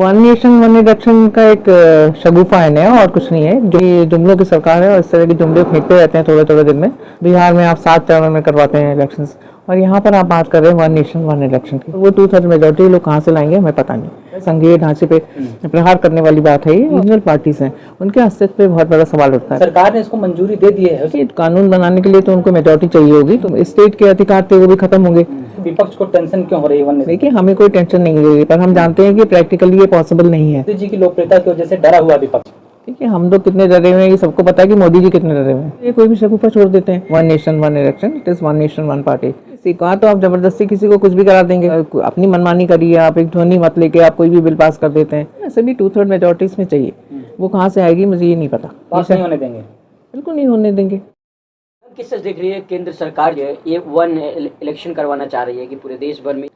One nation one election का एक शगुफा है नया और कुछ नहीं है। जो ये जुमलों की सरकार है और इस तरह के जुमले फेंकते रहते हैं थोड़े थोड़े दिन में। बिहार में आप 7 चरणों में करवाते हैं इलेक्शंस और यहाँ पर आप बात कर रहे हैं वन नेशन वन इलेक्शन की। वो 2/3 मेजोरिटी लोग कहाँ से लाएंगे हमें पता नहीं। संघीय ढांचे पे प्रहार करने वाली बात है। ये रीजनल पार्टीज हैं, उनके अस्तित्व पे बहुत बड़ा सवाल उठता है। सरकार ने इसको मंजूरी दे दी है। कानून बनाने के लिए तो उनको मेजोरिटी चाहिए होगी, तो स्टेट के अधिकार थे वो भी खत्म होंगे। विपक्ष को टेंशन क्यों हो रही है? देखिए, हमें कोई टेंशन नहीं हो रही, पर हम जानते हैं कि प्रैक्टिकली ये पॉसिबल नहीं है। मोदी जी की लोकप्रियता की वजह से डरा हुआ विपक्ष। ठीक है, हम लोग कितने डरे हुए हैं ये सबको पता है कि मोदी जी कितने डरे हुए हैं। ये कोई भी शगुफा छोड़ देते हैं। One nation one election, it is one nation one party. कहा तो आप जबरदस्ती किसी को कुछ भी करा देंगे, अपनी मनमानी करिए, आप एक ध्वनि मत लेके आप कोई भी बिल पास कर देते हैं। ऐसे भी 2/3 मेजोरिटीज में चाहिए, वो कहाँ से आएगी मुझे ये नहीं पता। पास नहीं होने देंगे, बिल्कुल नहीं होने देंगे। किस तरह देख रही है केंद्र सरकार जो है ये वन इलेक्शन करवाना चाह रही है कि पूरे देश भर में?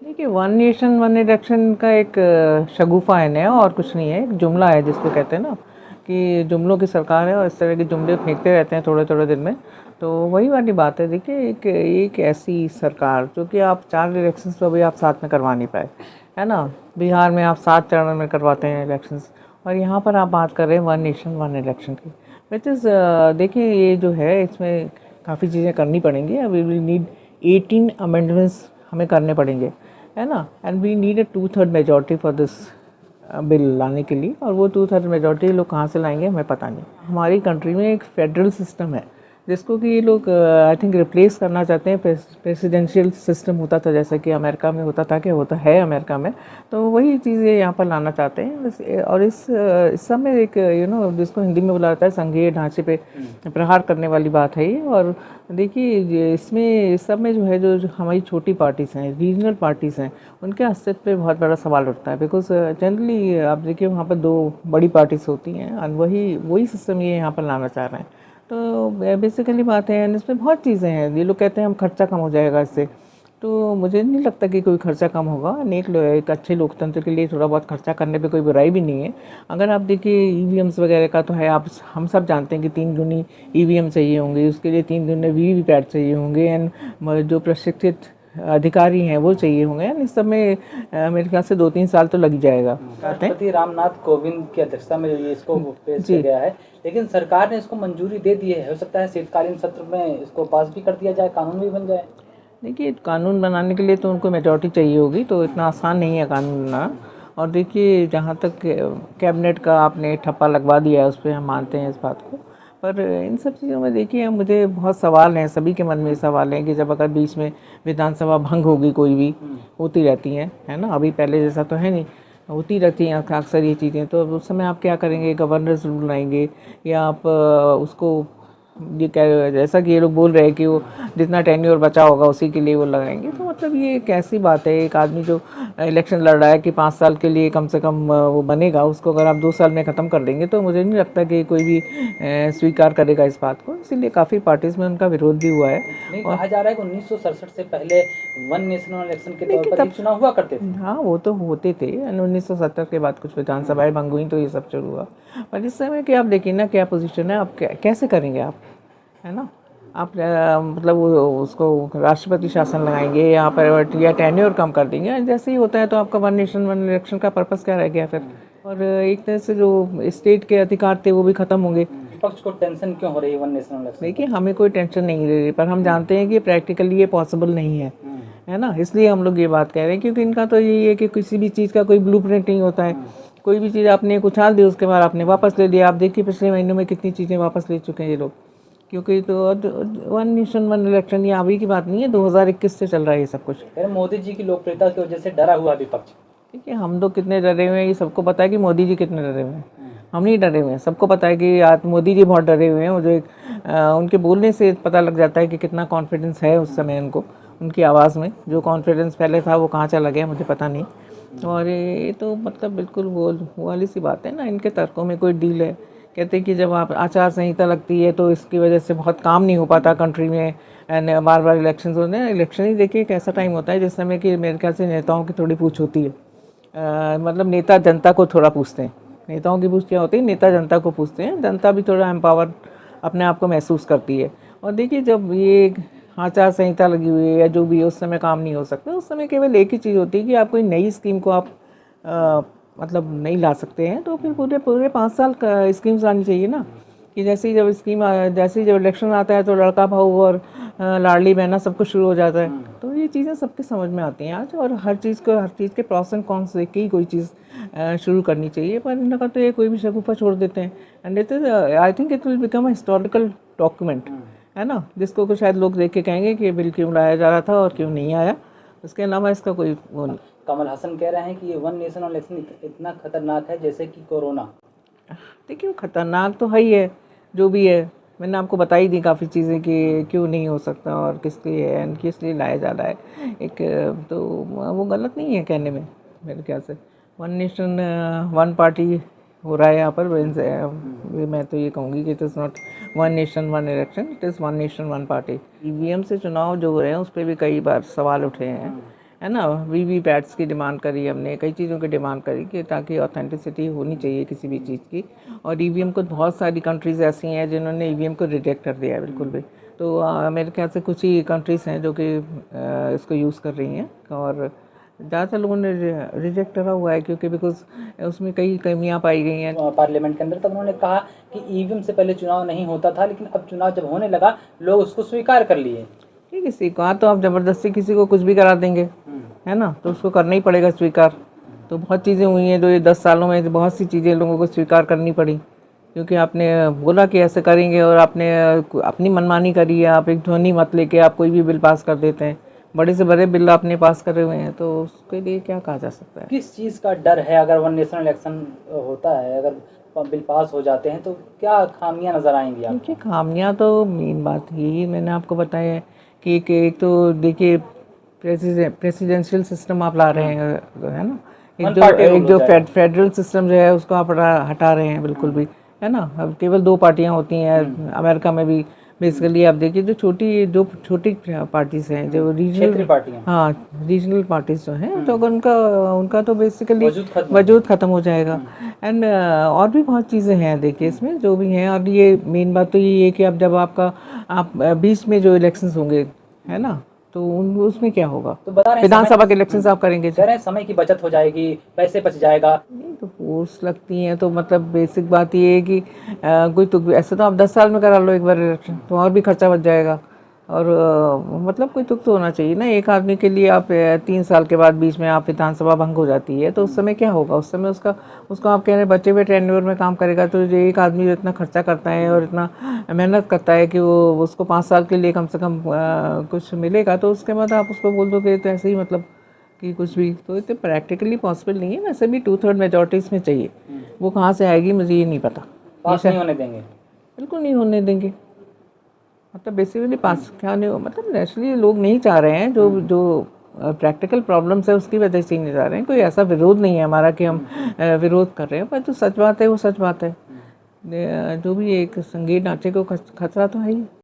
देखिए, वन नेशन वन इलेक्शन का एक शगुफा है नया और कुछ नहीं है। एक जुमला है जिसको कहते हैं ना कि जुमलों की सरकार है और इस तरह के जुमले फेंकते रहते हैं थोड़े थोड़े दिन में। तो वही वाली बात है। देखिए, एक ऐसी सरकार जो कि आप 4 इलेक्शंस तो अभी आप साथ में करवा नहीं पाए, है ना। बिहार में आप 7 चरणों में करवाते हैं इलेक्शंस और यहाँ पर आप बात कर रहे हैं वन नेशन वन इलेक्शन की, विच इज़ देखिए ये जो है इसमें काफ़ी चीज़ें करनी पड़ेंगी। वी विल नीड 18 अमेंडमेंट्स हमें करने पड़ेंगे, है ना। And we need a 2/3 majority for this bill लाने के लिए, और वो 2/3 मेजॉरिटी लोग कहाँ से लाएंगे हमें पता नहीं। हमारी कंट्री में एक फेडरल सिस्टम है जिसको कि ये लोग आई थिंक रिप्लेस करना चाहते हैं। प्रेसिडेंशियल सिस्टम होता था जैसा कि अमेरिका में होता था, कि होता है अमेरिका में, तो वही चीज़ें यहाँ पर लाना चाहते हैं। और इस सब में एक जिसको हिंदी में बोला जाता है संघीय ढांचे पे प्रहार करने वाली बात है ये। और देखिए, इसमें इस सब में जो है जो हमारी छोटी पार्टीज़ हैं, रीजनल पार्टीज़ हैं, उनके अस्तित्व पे बहुत बड़ा सवाल उठता है। बिकॉज जनरली आप देखिए वहाँ पर 2 बड़ी पार्टीज़ होती हैं और वही सिस्टम ये यहाँ पर लाना चाह रहे हैं। तो बेसिकली बात है, इसमें बहुत चीज़ें हैं। ये लोग कहते हैं हम खर्चा कम हो जाएगा इससे, तो मुझे नहीं लगता कि कोई खर्चा कम होगा। एक अच्छे लोकतंत्र के लिए थोड़ा बहुत खर्चा करने पे कोई बुराई भी नहीं है। अगर आप देखिए ईवीएम्स वगैरह का तो है, हम सब जानते हैं कि 3 दूनी ईवीएम चाहिए होंगे, उसके लिए 3 दूनी वीवीपैट चाहिए होंगे, एंड जो प्रशिक्षित अधिकारी हैं वो चाहिए होंगे। इस सब में मेरे ख्याल से 2-3 साल तो लग ही जाएगा। राष्ट्रपति रामनाथ कोविंद की अध्यक्षता में ये इसको पेश किया गया है, लेकिन सरकार ने इसको मंजूरी दे दी है। हो सकता है शीतकालीन सत्र में इसको पास भी कर दिया जाए, कानून भी बन जाए। देखिए, कानून बनाने के लिए तो उनको मेजॉरिटी चाहिए होगी, तो इतना आसान नहीं है कानून बनाना। और देखिए, जहाँ तक कैबिनेट का आपने ठप्पा लगवा दिया है उस पर हम मानते हैं इस बात को, पर इन सब चीज़ों में देखिए मुझे बहुत सवाल हैं, सभी के मन में सवाल हैं कि जब अगर बीच में विधानसभा भंग होगी, कोई भी होती रहती हैं, है ना। अभी पहले जैसा तो है नहीं, होती रहती हैं अक्सर ये चीज़ें, तो उस समय आप क्या करेंगे? गवर्नर्स रूल लाएंगे या आप उसको ये क्या, जैसा कि ये लोग बोल रहे हैं कि वो जितना टेन्योर बचा होगा उसी के लिए वो लगाएंगे। तो मतलब ये कैसी बात है? एक आदमी जो इलेक्शन लड़ रहा है कि 5 साल के लिए कम से कम वो बनेगा, उसको अगर आप 2 साल में ख़त्म कर देंगे तो मुझे नहीं लगता कि कोई भी स्वीकार करेगा इस बात को। इसीलिए काफ़ी पार्टीज़ में उनका विरोध भी हुआ है। और कहा जा रहा है कि 1967 से पहले वन नेशनल इलेक्शन के तौर पर चुनाव हुआ करते थे। हाँ, वो तो होते थे। 1970 के बाद कुछ विधानसभाएं भंग हुई तो ये सब शुरू हुआ। पर इस समय कि आप देखिए ना क्या पोजीशन है, आप कैसे करेंगे आप, है ना। आप मतलब उसको राष्ट्रपति शासन लगाएंगे यहाँ पर या टेन्योर कम कर देंगे, जैसे ही होता है तो आपका वन नेशन वन इलेक्शन का पर्पस क्या रह गया फिर। और एक तरह से जो स्टेट के अधिकार थे वो भी खत्म होंगे। विपक्ष को टेंशन क्यों हो रही है वन नेशनल इलेक्शन? देखिए, हमें कोई टेंशन नहीं रही, पर हम जानते हैं कि प्रैक्टिकली ये पॉसिबल नहीं है, है ना। इसलिए हम लोग ये बात कह रहे हैं, क्योंकि इनका तो यही है कि किसी भी चीज़ का कोई ब्लूप्रिंट नहीं होता है। कोई भी चीज़ आपने उछाल दी, उसके बाद आपने वापस ले लिया। आप देखिए पिछले महीनों में कितनी चीज़ें वापस ले चुके हैं ये लोग, क्योंकि तो वन नेशन वन इलेक्शन ये अभी की बात नहीं है, 2021 से चल रहा है ये सब कुछ। मोदी जी की लोकप्रियता की वजह से डरा हुआ विपक्ष। ठीक है, हम लोग कितने डरे हुए हैं ये सबको पता है कि मोदी जी कितने डरे हुए हैं। हम नहीं डरे हुए हैं, सबको पता है कि आज मोदी जी बहुत डरे हुए हैं। मुझे उनके बोलने से पता लग जाता है कि कितना कॉन्फिडेंस है उस समय उनको, उनकी आवाज़ में। जो कॉन्फिडेंस पहले था वो कहाँ चला गया मुझे पता नहीं। और ये तो मतलब बिल्कुल वो वाली सी बात है ना, इनके तर्कों में कोई डील है। कहते हैं कि जब आप आचार संहिता लगती है तो इसकी वजह से बहुत काम नहीं हो पाता कंट्री में, एंड बार बार इलेक्शन होते हैं। इलेक्शन ही देखिए एक ऐसा टाइम होता है जिस समय कि मेरे ख्याल से नेताओं की थोड़ी पूछ होती है। मतलब नेता जनता को थोड़ा पूछते हैं। नेताओं की पूछ क्या होती है? नेता जनता को पूछते हैं। जनता भी थोड़ा एम्पावर अपने आप को महसूस करती है। और देखिए, जब ये आचार संहिता लगी हुई है या जो भी उस समय काम नहीं हो सकता, उस समय केवल एक ही चीज़ होती है कि आप कोई नई स्कीम को आप मतलब नहीं ला सकते हैं, तो फिर पूरे पूरे 5 साल का स्कीम्स आनी चाहिए ना, कि जैसे ही जब इलेक्शन आता है तो लड़का बहू और लाडली बहना सब कुछ शुरू हो जाता है। तो ये चीज़ें सबके समझ में आती हैं आज, और हर चीज़ के प्रॉस एंड कॉन्स देख के ही कोई चीज़ शुरू करनी चाहिए। पर इनका तो ये कोई भी शगुफा छोड़ देते हैं, and it is I think it will become a historical document, है ना, जिसको कुछ शायद लोग देख के कहेंगे कि बिल क्यों लाया जा रहा था और क्यों नहीं आया। उसके अलावा इसका कोई वो नहीं। कमल हसन कह रहे हैं कि ये वन नेशन वन इलेक्शन इतना खतरनाक है जैसे कि कोरोना। देखिए खतरनाक तो है ही है, जो भी है। मैंने आपको बताई दी काफ़ी चीज़ें कि क्यों नहीं हो सकता और किस लिए है एंड किस लिए लाया जा रहा है। एक तो वो गलत नहीं है कहने में मेरे ख्याल से। वन नेशन वन पार्टी हो रहा है यहाँ पर। मैं तो ये कहूँगी कि it is not one nation one election, it is one nation one party. EVM से चुनाव जो हो रहे हैं उस पर भी कई बार सवाल उठे हैं, है ना। वीवीपैट्स की डिमांड करी हमने, कई चीज़ों की डिमांड करी कि ताकि ऑथेंटिसिटी होनी चाहिए किसी भी चीज़ की। और ईवीएम को बहुत सारी कंट्रीज़ ऐसी हैं जिन्होंने ईवीएम को रिजेक्ट कर दिया है बिल्कुल भी। तो मेरे ख्याल से कुछ ही कंट्रीज़ हैं जो कि इसको यूज़ कर रही हैं, और ज़्यादातर लोगों ने रिजेक्ट करा हुआ है क्योंकि बिकॉज उसमें कई कमियां पाई गई हैं पार्लियामेंट के अंदर। तब उन्होंने कहा कि ईवीएम से पहले चुनाव नहीं होता था, लेकिन अब चुनाव जब होने लगा लोग उसको स्वीकार कर लिए। ठीक है, स्वीकार तो आप ज़बरदस्ती किसी को कुछ भी करा देंगे, है ना, तो उसको करना ही पड़ेगा स्वीकार। तो बहुत चीज़ें हुई हैं जो ये 10 सालों में बहुत सी चीज़ें लोगों को स्वीकार करनी पड़ी, क्योंकि आपने बोला कि ऐसे करेंगे और आपने अपनी मनमानी करी है। आप एक ध्वनि मत लेके आप कोई भी बिल पास कर देते हैं, बड़े से बड़े बिल आपने पास करे हुए हैं, तो उसके लिए क्या कहा जा सकता है। किस चीज़ का डर है अगर वन नेशनल इलेक्शन होता है, अगर बिल पास हो जाते हैं तो क्या खामियां नज़र आएंगी आपको? देखिए खामियां तो मेन बात यही मैंने आपको बताया है कि एक तो देखिए प्रेसिडेंशियल सिस्टम आप ला रहे हैं, है ना। एक जो फेडरल सिस्टम जो है उसको आप हटा रहे हैं बिल्कुल भी, है ना। अब केवल 2 पार्टियां होती हैं अमेरिका में भी। बेसिकली आप देखिए जो छोटी पार्टीज हैं, जो रीजनल पार्टियां, हाँ रीजनल पार्टीज जो हैं, तो उनका तो बेसिकली वजूद खत्म हो जाएगा। एंड और भी बहुत चीज़ें हैं देखिए इसमें जो भी हैं। और ये मेन बात तो यही है कि अब जब आप बीच में जो इलेक्शंस होंगे, है ना, तो उसमें क्या होगा। तो बता रहे हैं विधानसभा के इलेक्शंस आप करेंगे, कह रहे हैं समय की बचत हो जाएगी, पैसे बच जाएगा। नहीं तो फोर्स लगती हैं, तो मतलब बेसिक बात ये है कि कोई तो ऐसे तो आप 10 साल में करा लो एक बार इलेक्शन, तो और भी खर्चा बच जाएगा। और मतलब कोई तुक तो होना चाहिए ना। एक आदमी के लिए आप 3 साल के बाद बीच में आप विधानसभा भंग हो जाती है, तो उस समय क्या होगा। उस समय उसको आप कह रहे हैं बचे हुए टेन्योर में काम करेगा, तो जो एक आदमी इतना खर्चा करता है और इतना मेहनत करता है कि वो उसको 5 साल के लिए कम से कम कुछ मिलेगा, तो उसके बाद आप उसको बोल दो कि तो ऐसे ही मतलब कि कुछ भी, तो इतने प्रैक्टिकली पॉसिबल नहीं है। वैसे भी 2/3 मेजॉरिटी इसमें चाहिए, वो कहाँ से आएगी मुझे ये नहीं पता। पास नहीं होने देंगे, बिल्कुल नहीं होने देंगे। मतलब बेसिकली पास क्या नहीं हो, मतलब नेचुरली लोग नहीं चाह रहे हैं, जो प्रैक्टिकल प्रॉब्लम्स है उसकी वजह से ही नहीं चाह रहे हैं। कोई ऐसा विरोध नहीं है हमारा कि हम विरोध कर रहे हैं, पर जो सच बात है वो सच बात है। जो भी एक संगीत ढांचे को खतरा तो है ही।